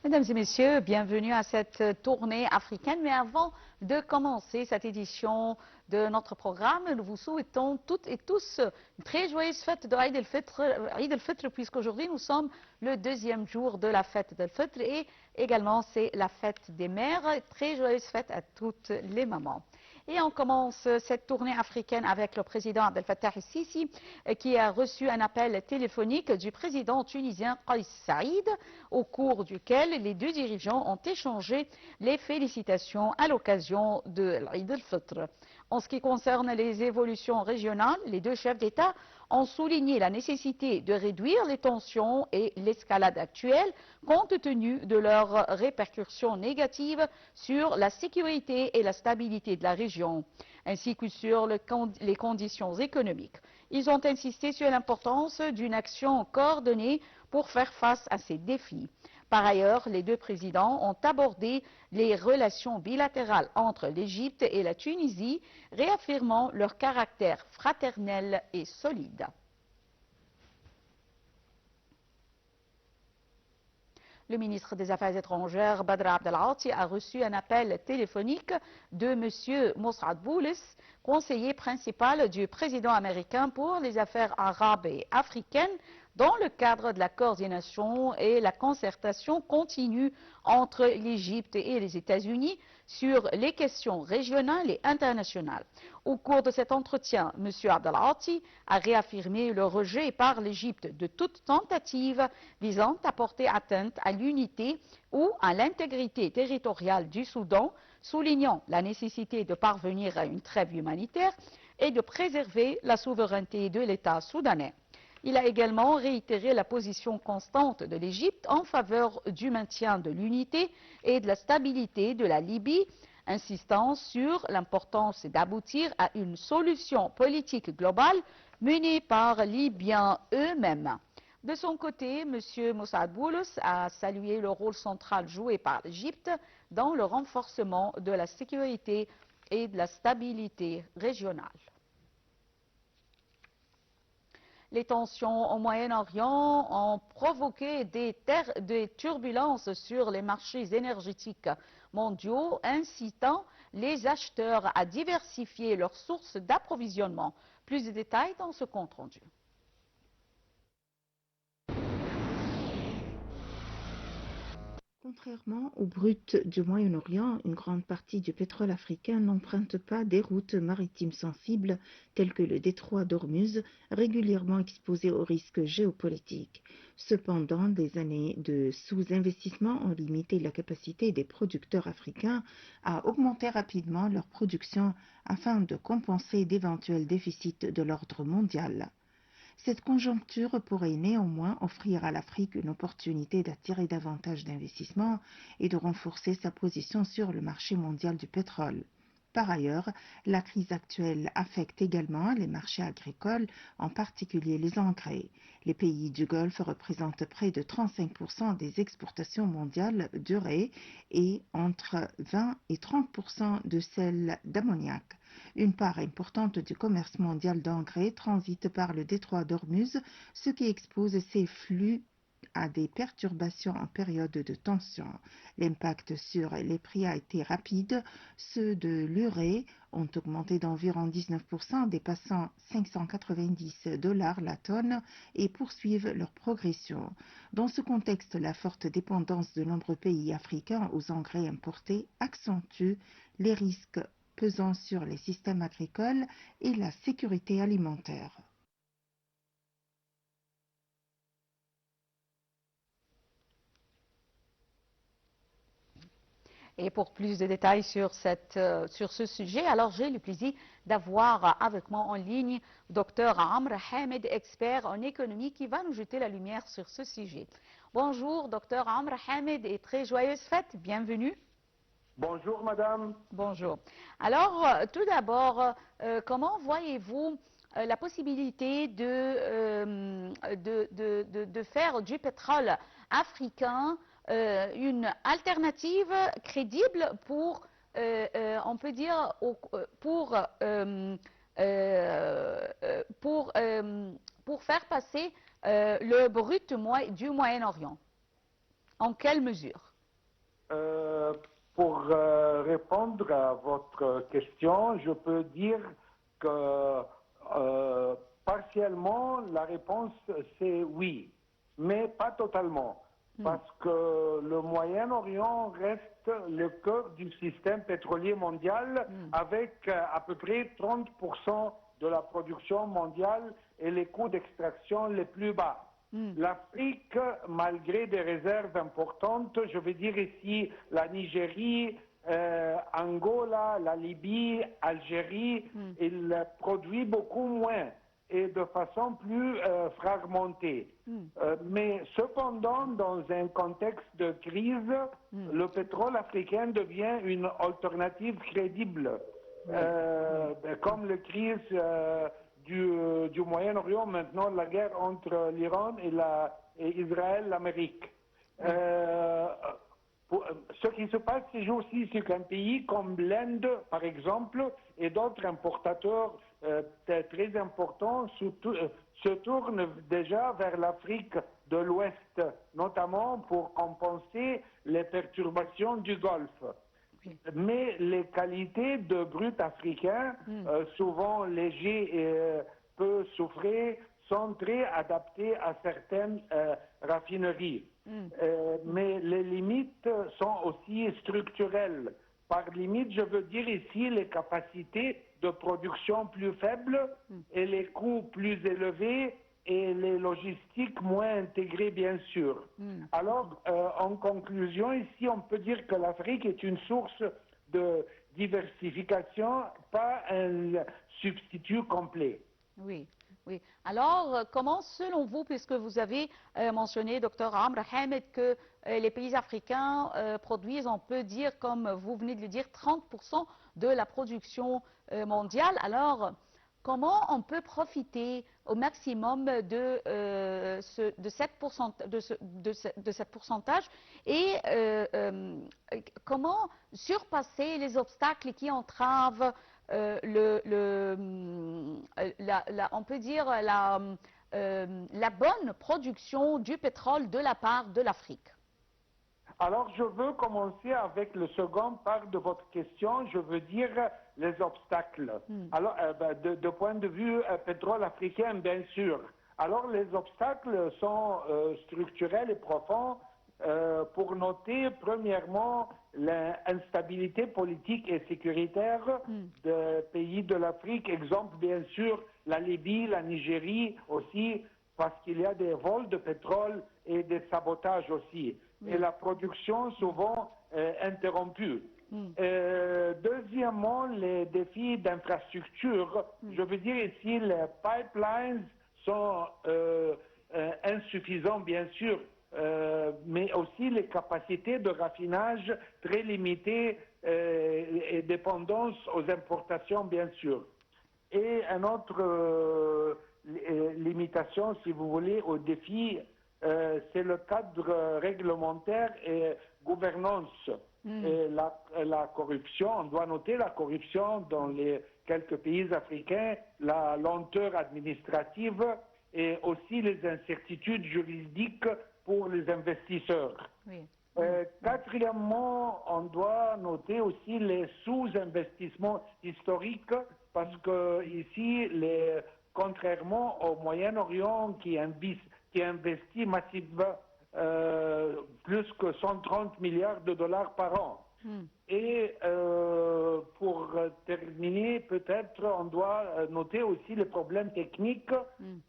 Mesdames et messieurs, bienvenue à cette tournée africaine. Mais avant de commencer cette édition de notre programme, nous vous souhaitons toutes et tous une très joyeuse fête de Eid al-Fitr, puisqu'aujourd'hui nous sommes le deuxième jour de la fête d'Al-Fitr et également c'est la fête des mères. Très joyeuse fête à toutes les mamans. Et on commence cette tournée africaine avec le président Abdel Fattah el-Sisi qui a reçu un appel téléphonique du président tunisien Kais Saïd au cours duquel les deux dirigeants ont échangé les félicitations à l'occasion de l'Eid al-Fitr. En ce qui concerne les évolutions régionales, les deux chefs d'État ont souligné la nécessité de réduire les tensions et l'escalade actuelle compte tenu de leurs répercussions négatives sur la sécurité et la stabilité de la région, ainsi que sur les conditions économiques. Ils ont insisté sur l'importance d'une action coordonnée pour faire face à ces défis. Par ailleurs, les deux présidents ont abordé les relations bilatérales entre l'Égypte et la Tunisie, réaffirmant leur caractère fraternel et solide. Le ministre des Affaires étrangères, Badr Abdelghati, a reçu un appel téléphonique de M. Mossad Boulis, conseiller principal du président américain pour les affaires arabes et africaines, dans le cadre de la coordination et la concertation continue entre l'Égypte et les États-Unis sur les questions régionales et internationales. Au cours de cet entretien, M. Abdelghati a réaffirmé le rejet par l'Égypte de toute tentative visant à porter atteinte à l'unité ou à l'intégrité territoriale du Soudan, soulignant la nécessité de parvenir à une trêve humanitaire et de préserver la souveraineté de l'État soudanais. Il a également réitéré la position constante de l'Égypte en faveur du maintien de l'unité et de la stabilité de la Libye, insistant sur l'importance d'aboutir à une solution politique globale menée par les Libyens eux-mêmes. De son côté, M. Mossad Boulos a salué le rôle central joué par l'Égypte dans le renforcement de la sécurité et de la stabilité régionale. Les tensions au Moyen-Orient ont provoqué des turbulences sur les marchés énergétiques mondiaux, incitant les acheteurs à diversifier leurs sources d'approvisionnement. Plus de détails dans ce compte rendu. Contrairement au brut du Moyen-Orient, une grande partie du pétrole africain n'emprunte pas des routes maritimes sensibles telles que le détroit d'Ormuz, régulièrement exposé aux risques géopolitiques. Cependant, des années de sous-investissement ont limité la capacité des producteurs africains à augmenter rapidement leur production afin de compenser d'éventuels déficits de l'ordre mondial. Cette conjoncture pourrait néanmoins offrir à l'Afrique une opportunité d'attirer davantage d'investissements et de renforcer sa position sur le marché mondial du pétrole. Par ailleurs, la crise actuelle affecte également les marchés agricoles, en particulier les engrais. Les pays du Golfe représentent près de 35% des exportations mondiales de riz et entre 20 et 30% de celles d'ammoniac. Une part importante du commerce mondial d'engrais transite par le détroit d'Ormuz, ce qui expose ces flux à des perturbations en période de tension. L'impact sur les prix a été rapide. Ceux de l'urée ont augmenté d'environ 19%, dépassant $590 la tonne et poursuivent leur progression. Dans ce contexte, la forte dépendance de nombreux pays africains aux engrais importés accentue les risques pesant sur les systèmes agricoles et la sécurité alimentaire. Et pour plus de détails sur ce sujet, alors j'ai le plaisir d'avoir avec moi en ligne Dr Amr Hamed, expert en économie, qui va nous jeter la lumière sur ce sujet. Bonjour Dr Amr Hamed et très joyeuse fête, bienvenue. Bonjour madame. Bonjour. Alors tout d'abord, comment voyez-vous la possibilité de faire du pétrole africain une alternative crédible pour, on peut dire, pour faire passer le brut du Moyen-Orient? En quelle mesure? pour répondre à votre question, je peux dire que partiellement, la réponse c'est oui, mais pas totalement. Parce que le Moyen-Orient reste le cœur du système pétrolier mondial avec à peu près 30% de la production mondiale et les coûts d'extraction les plus bas. L'Afrique, malgré des réserves importantes, je veux dire ici la Nigérie, Angola, la Libye, Algérie, il produit beaucoup moins et de façon plus fragmentée. Mais cependant, dans un contexte de crise, le pétrole africain devient une alternative crédible, comme la crise du Moyen-Orient, maintenant la guerre entre l'Iran et Israël, l'Amérique. Ce qui se passe ces jours-ci, c'est qu'un pays comme l'Inde, par exemple, et d'autres importateurs très importants se tournent déjà vers l'Afrique de l'Ouest, notamment pour compenser les perturbations du Golfe. Mais les qualités de brut africain, souvent légers et peu soufrés, sont très adaptées à certaines raffineries. Mais les limites sont aussi structurelles. Par limite, je veux dire ici les capacités de production plus faibles et les coûts plus élevés et les logistiques moins intégrées, bien sûr. Alors, en conclusion, ici, on peut dire que l'Afrique est une source de diversification, pas un substitut complet. Oui, oui. Alors, comment, selon vous, puisque vous avez mentionné, Dr Amr Hamed, que les pays africains produisent, on peut dire, comme vous venez de le dire, 30% de la production mondiale. Alors, comment on peut profiter au maximum de ce pourcentage et comment surpasser les obstacles qui entravent on peut dire la bonne production du pétrole de la part de l'Afrique? Alors, je veux commencer avec le second part de votre question, je veux dire les obstacles. Alors, de point de vue pétrole africain, bien sûr. Alors, les obstacles sont structurels et profonds. Pour noter, premièrement, l'instabilité politique et sécuritaire des pays de l'Afrique. Exemple, bien sûr, la Libye, la Nigérie aussi, parce qu'il y a des vols de pétrole et des sabotages aussi. Et la production souvent interrompue. Deuxièmement, les défis d'infrastructure. Je veux dire ici, les pipelines sont insuffisants, bien sûr, mais aussi les capacités de raffinage très limitées et dépendance aux importations, bien sûr. Et une autre limitation, si vous voulez, au défi, c'est le cadre réglementaire et gouvernance. Et la corruption, on doit noter la corruption dans les quelques pays africains, la lenteur administrative et aussi les incertitudes juridiques pour les investisseurs. Quatrièmement, on doit noter aussi les sous-investissements historiques parce que ici, contrairement au Moyen-Orient qui investit massivement plus que 130 milliards de dollars par an. Et pour terminer, peut-être on doit noter aussi les problèmes techniques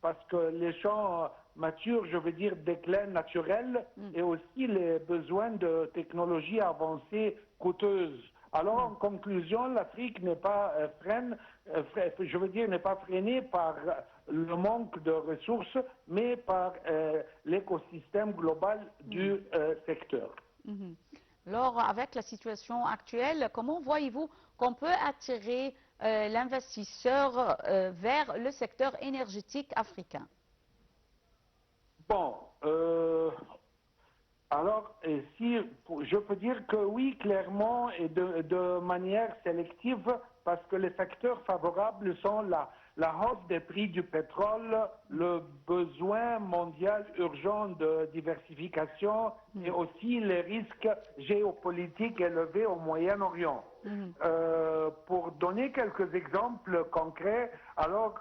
parce que les champs matures, je veux dire déclin naturel et aussi les besoins de technologies avancées coûteuses. Alors en conclusion, l'Afrique n'est pas n'est pas freinée par le manque de ressources, mais par l'écosystème global du secteur. Alors, avec la situation actuelle, comment voyez-vous qu'on peut attirer l'investisseur vers le secteur énergétique africain? Bon, alors, si je peux dire que oui, clairement et de manière sélective, parce que les facteurs favorables sont la hausse des prix du pétrole, le besoin mondial urgent de diversification et aussi les risques géopolitiques élevés au Moyen-Orient. Pour donner quelques exemples concrets, alors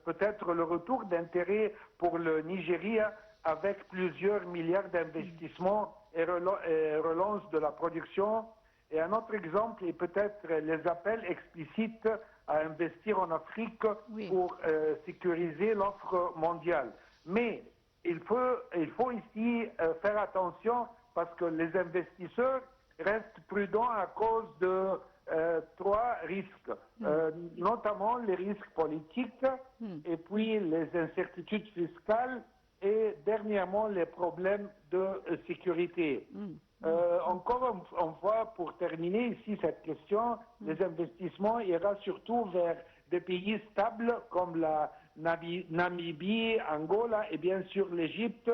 peut-être le retour d'intérêt pour le Nigeria avec plusieurs milliards d'investissements et relance de la production. Et un autre exemple est peut-être les appels explicites à investir en Afrique pour sécuriser l'offre mondiale. Mais il faut ici faire attention parce que les investisseurs restent prudents à cause de trois risques, notamment les risques politiques et puis les incertitudes fiscales et dernièrement les problèmes de sécurité. Encore une fois, pour terminer ici cette question, les investissements iront surtout vers des pays stables comme la Namibie, Angola et bien sûr l'Égypte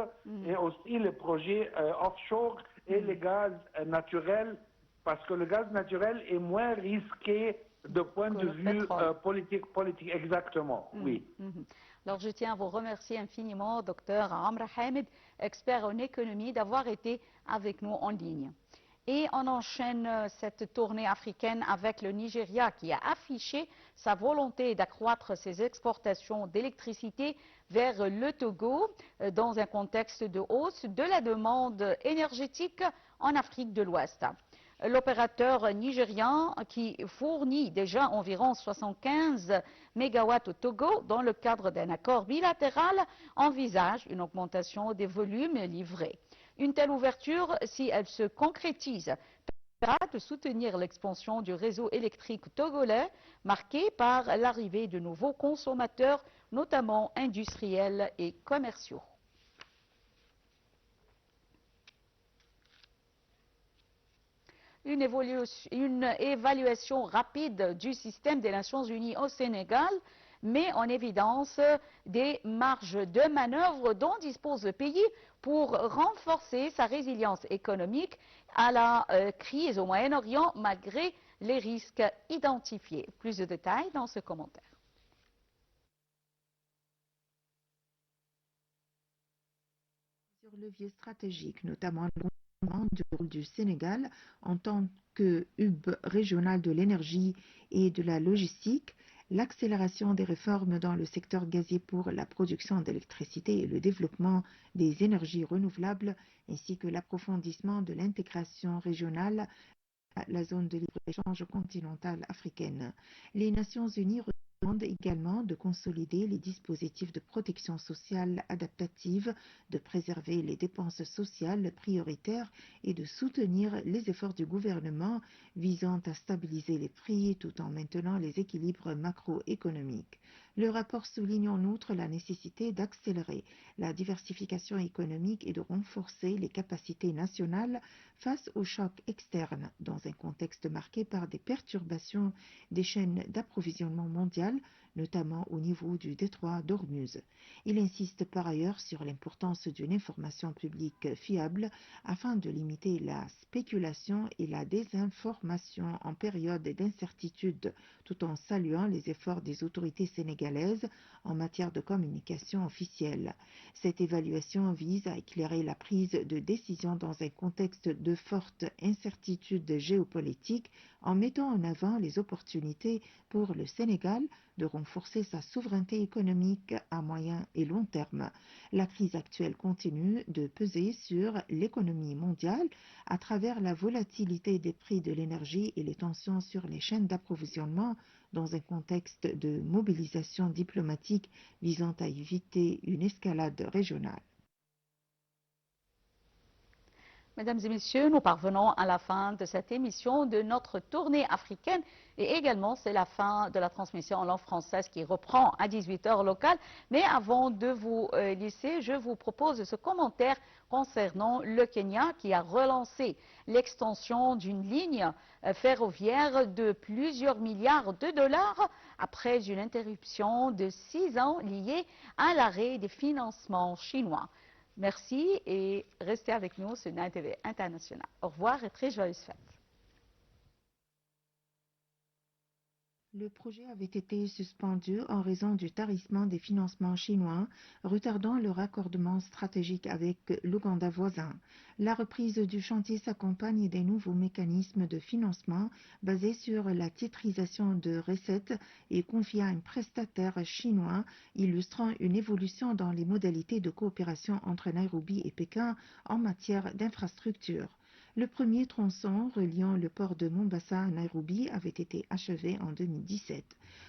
et aussi les projets offshore et les gaz naturels parce que le gaz naturel est moins risqué de point de vue politique. Exactement, oui. Alors, je tiens à vous remercier infiniment, docteur Amra Hamed, expert en économie, d'avoir été avec nous en ligne. Et on enchaîne cette tournée africaine avec le Nigeria qui a affiché sa volonté d'accroître ses exportations d'électricité vers le Togo dans un contexte de hausse de la demande énergétique en Afrique de l'Ouest. L'opérateur nigérian qui fournit déjà environ 75 mégawatts au Togo dans le cadre d'un accord bilatéral envisage une augmentation des volumes livrés. Une telle ouverture, si elle se concrétise, permettra de soutenir l'expansion du réseau électrique togolais marqué par l'arrivée de nouveaux consommateurs, notamment industriels et commerciaux. Une évaluation rapide du système des Nations Unies au Sénégal met en évidence des marges de manœuvre dont dispose le pays pour renforcer sa résilience économique à la crise au Moyen-Orient malgré les risques identifiés. Plus de détails dans ce commentaire. Sur leviers stratégiques, notamment du rôle du Sénégal en tant que hub régional de l'énergie et de la logistique, l'accélération des réformes dans le secteur gazier pour la production d'électricité et le développement des énergies renouvelables, ainsi que l'approfondissement de l'intégration régionale à la zone de libre-échange continentale africaine. Les Nations Unies demande également de consolider les dispositifs de protection sociale adaptative, de préserver les dépenses sociales prioritaires et de soutenir les efforts du gouvernement visant à stabiliser les prix tout en maintenant les équilibres macroéconomiques. Le rapport souligne en outre la nécessité d'accélérer la diversification économique et de renforcer les capacités nationales face aux chocs externes dans un contexte marqué par des perturbations des chaînes d'approvisionnement mondiales, notamment au niveau du détroit d'Ormuz. Il insiste par ailleurs sur l'importance d'une information publique fiable afin de limiter la spéculation et la désinformation en période d'incertitude, tout en saluant les efforts des autorités sénégalaises en matière de communication officielle. Cette évaluation vise à éclairer la prise de décision dans un contexte de forte incertitude géopolitique en mettant en avant les opportunités pour le Sénégal de renforcer sa souveraineté économique à moyen et long terme. La crise actuelle continue de peser sur l'économie mondiale à travers la volatilité des prix de l'énergie et les tensions sur les chaînes d'approvisionnement dans un contexte de mobilisation diplomatique visant à éviter une escalade régionale. Mesdames et messieurs, nous parvenons à la fin de cette émission de notre tournée africaine et également c'est la fin de la transmission en langue française qui reprend à 18h locale. Mais avant de vous laisser, je vous propose ce commentaire concernant le Kenya qui a relancé l'extension d'une ligne ferroviaire de plusieurs milliards de dollars après une interruption de 6 ans liée à l'arrêt des financements chinois. Merci et restez avec nous sur Nine TV International. Au revoir et très joyeuses fêtes. Le projet avait été suspendu en raison du tarissement des financements chinois, retardant le raccordement stratégique avec l'Ouganda voisin. La reprise du chantier s'accompagne des nouveaux mécanismes de financement basés sur la titrisation de recettes et confiés à un prestataire chinois, illustrant une évolution dans les modalités de coopération entre Nairobi et Pékin en matière d'infrastructure. Le premier tronçon reliant le port de Mombasa à Nairobi avait été achevé en 2017.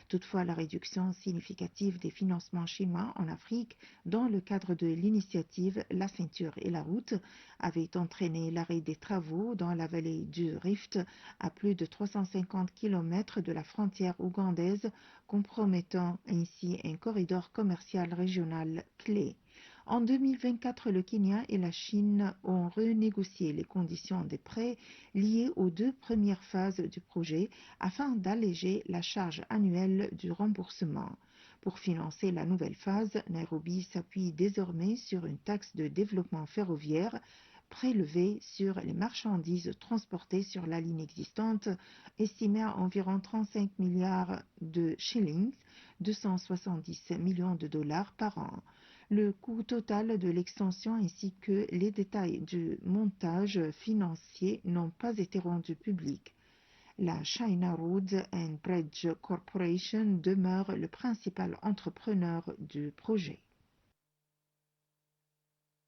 Toutefois, la réduction significative des financements chinois en Afrique dans le cadre de l'initiative La ceinture et la route avait entraîné l'arrêt des travaux dans la vallée du Rift à plus de 350 km de la frontière ougandaise, compromettant ainsi un corridor commercial régional clé. En 2024, le Kenya et la Chine ont renégocié les conditions des prêts liés aux deux premières phases du projet afin d'alléger la charge annuelle du remboursement. Pour financer la nouvelle phase, Nairobi s'appuie désormais sur une taxe de développement ferroviaire prélevée sur les marchandises transportées sur la ligne existante, estimée à environ 35 milliards de shillings, 270 millions de dollars par an. Le coût total de l'extension ainsi que les détails du montage financier n'ont pas été rendus publics. La China Road and Bridge Corporation demeure le principal entrepreneur du projet.